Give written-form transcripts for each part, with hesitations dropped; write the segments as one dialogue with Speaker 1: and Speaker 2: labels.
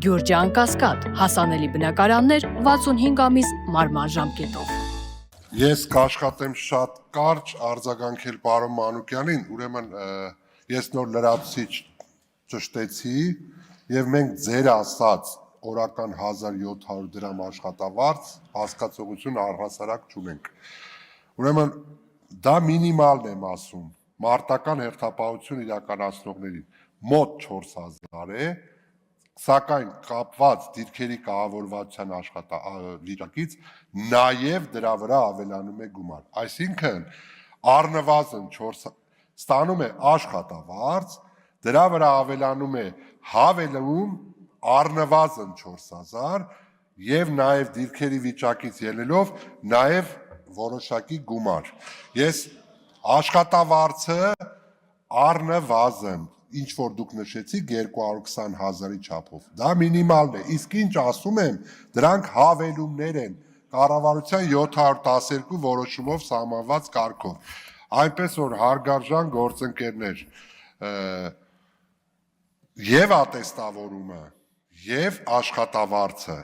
Speaker 1: Գյուրջան Կասկադ, հասանելի բնակարաններ 65 ամիս մարման ժամկետով։
Speaker 2: Ես կաշխատեմ շատ կարճ արձագանքել պարոն Մանուկյանին, ուրեմն ես նոր լրացուցիչ ճշտեցի եւ մենք ձեր ասած օրական 1700 դրամ աշխատավարձ հասկացողություն առհասարակ չունենք։ Ուրեմն դա մինիմալն եմ ասում, մարտական հերթապահություն իրականացնողներին մոտ 4000 է, սակայն կապված դիրքերի կահավորվածության վիճակից նաև դրա վրա ավելանում է գումար։ Այսինքն առնվազն 4 ստանում է աշխատավարձ, դրա վրա ավելանում է հավելում առնվազն 4000 եւ նաև դիրքերի վիճակից ելնելով նաև որոշակի գումար։ Ես աշխատավարձը առնվազն ինչ որ դուք նշեցիք 220,000-ի չափով, դա մինիմալն է, իսկ ինչ ասում եմ, դրանք հավելումներ են կառավարության 712 որոշումով սահմանված կարգով, այնպես որ հարգարժան գործընկերներ, եւ ատեստավորումը, եւ աշխատավարձը,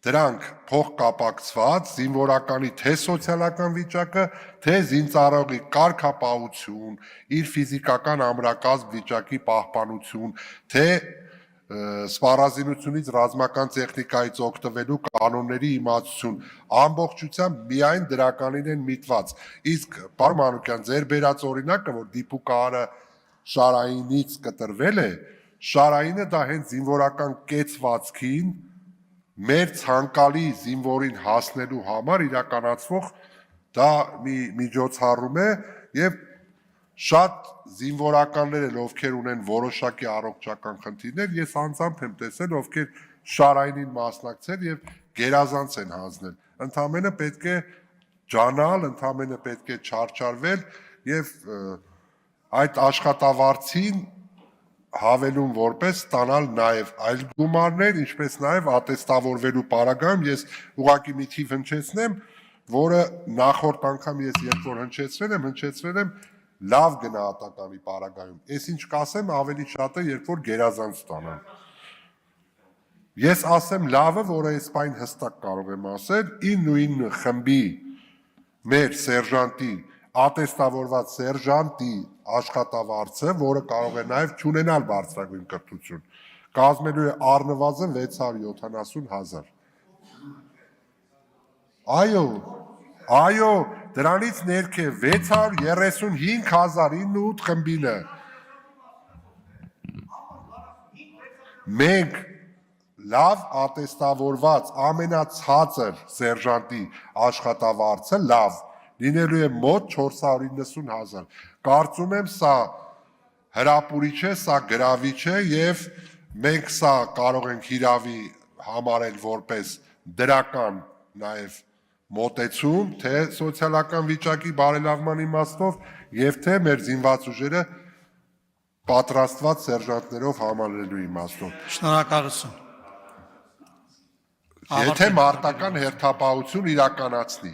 Speaker 2: դրանք փոխկապակցված զինվորականի թե սոցիալական վիճակը, թե զինծառայողի կարգապահություն, իր ֆիզիկական ամրակազմ վիճակի պահպանություն, թե սպառազինությունից ռազմական տեխնիկայից օգտվելու կանոնների իմացություն, ամբողջությամբ միայն դրականին են միտված։ Իսկ պարոն Մանուկյան, ձեր բերած օրինակը, որ դիպուկահարը Շարայինից կտրվել է, Շարայինը դա հենց զինվորական կեցվածքին մեր ցանկալի զինվորին հասնելու համար իրականացվող դա մի միջոցառում է եւ շատ զինվորականներ էլ ովքեր ունեն որոշակի առողջական խնդիրներ, ես անձամբ եմ տեսել, ովքեր Շարայինին մասնակցել եւ գերազանց են հանձնել։ Ընդամենը պետք է ջանալ, ընդամենը պետք է չարչարվել եւ այդ աշխատավարձին հավելում որպես ստանալ նաև այլ գումարներ, ինչպես նաև ատեստավորվելու պարագայում ես ուղղակի մի թիվ հնչեցնեմ, որը նախորդ անգամ ես երբ որ հնչեցրել եմ լավ գնահատականի պարագայում։ Ես ինչ կասեմ, ավելի շատ է, երբ որ գերազանց ստանամ։ Ես ասեմ լավը, որը այս պայն հստակ կարող եմ ասել, 9 խմբի մեր սերժանտի ատեստավորված սերժանտի աշխատավարձը, որը կարող է նաև չունենալ բարձրագույն կրթություն, կազմելու է առնվազն 670,000։ Այո, դրանից ներքև 635,000 խմբինը։ Մենք լավ ատեստավորված ամենացածր սերժանտի աշխատավարձը լավ լինելու է մոտ 490,000։ Կարծում եմ սա հրապուրիչ է, սա գրավիչ է եւ մենք սա կարող ենք հիրավի համարել որպես դրական նաեւ մոտեցում, թե սոցիալական վիճակի բարելավման իմաստով եւ թե մեր զինված ուժերը պատրաստված սերժանտներով համալրելու իմաստով։
Speaker 3: Շնորհակալություն։
Speaker 2: Եթե մարտական հերթապահություն իրականացնի